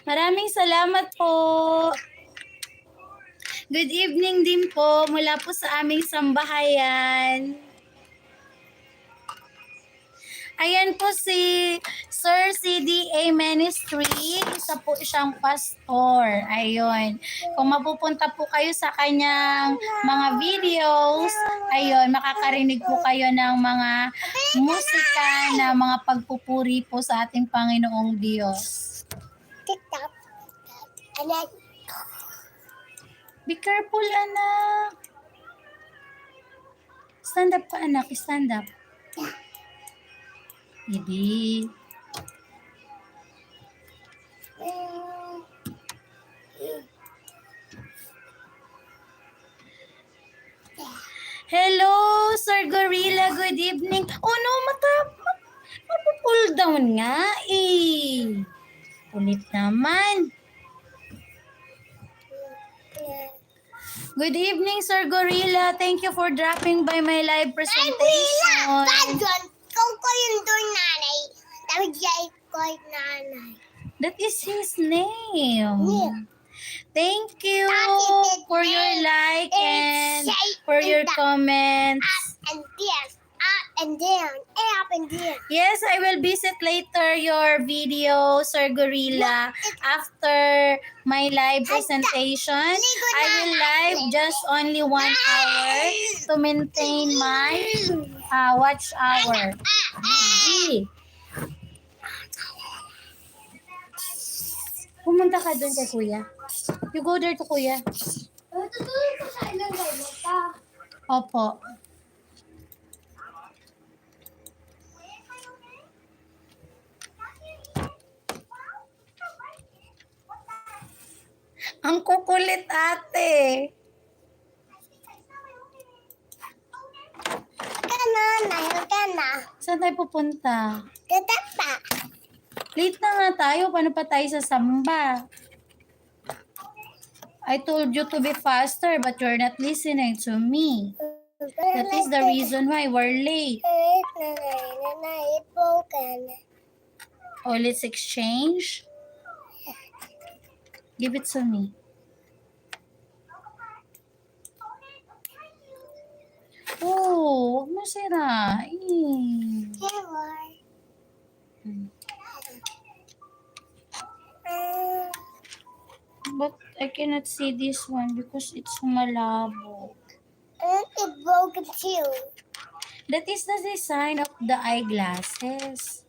Maraming salamat po. Good evening din po mula po sa aming sambahayan. Ayan po si Sir CDA Ministry, isa po siyang pastor. Ayun. Kung mapupunta po kayo sa kanyang mga videos, ayun, makakarinig po kayo ng mga musika na mga pagpupuri po sa ating Panginoong Diyos. TikTok. And then, Be careful, anak. Stand up ka, anak. Stand up. Hindi. Hello, Sir Gorilla. Good evening. Oh no, mapu-pull down nga eh. Ulit naman. Good evening, Sir Gorilla. Thank you for dropping by my live presentation. Pardon, kung ko yung doon nanay, dami jay ko nanay. That is his name. Yeah. Thank you for your like and for your comments. And then, up and down, up and down. Yes, I will visit later your video, Sir Gorilla. After my live presentation, I will live just only 1 hour to maintain my watch hour. G. Pumunta ka doon kay Kuya. You go there to Kuya. Tutulog ko sa ilang gano'n ka. Opo. Ang kukulit, ate. Kana. Saan tayo pupunta? Tatapa. Late na nga tayo. Paano pa tayo sa samba? I told you to be faster, but you're not listening to me. That is the reason why we're late. Oh, let's exchange. Give it to me. Oh, huwag mo sirain. But I cannot see this one because it's malabo. It broken too. That is the design of the eyeglasses.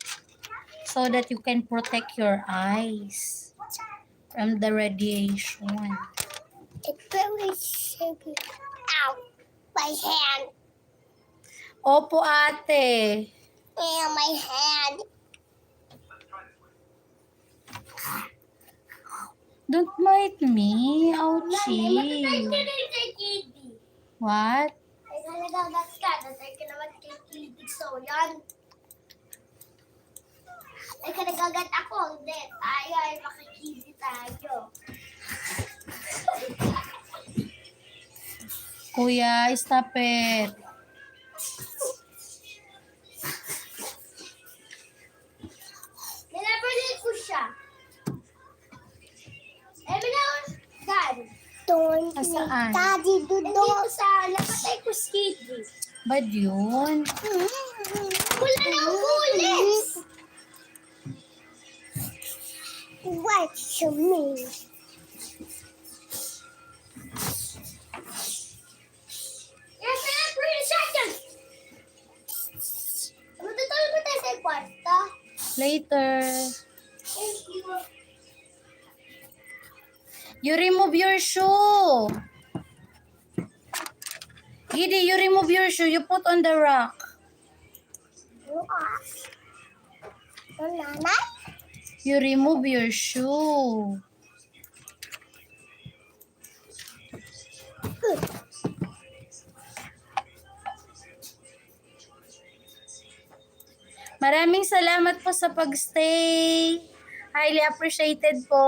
So that you can protect your eyes from the radiation. It's very shaky. Ow! My hand. Opo, ate. Yeah, my hand. Don't bite me. Ouchie. What? Ay, nalagagat ka. Nasay ka naman kay Kitty. So, yan. Ay, nagagat ako. Hindi. Tayo ay makikiti tayo. Kuya, stop it. Nilabalit ko siya. Eh, binaw, Dad. Doon. Saan? Daddy, doon. Nandito sa napatay ko si Kitty. Bad yun? Wala na ang bullets! What you mean? Yes, I'm pretty second! Matutulog ba tayo sa kwarto? Later. Thank you. You remove your shoe. Gidi, you remove your shoe. You put on the rock. You off. Nanay? You remove your shoe. Maraming salamat po sa pagstay. Highly appreciated po.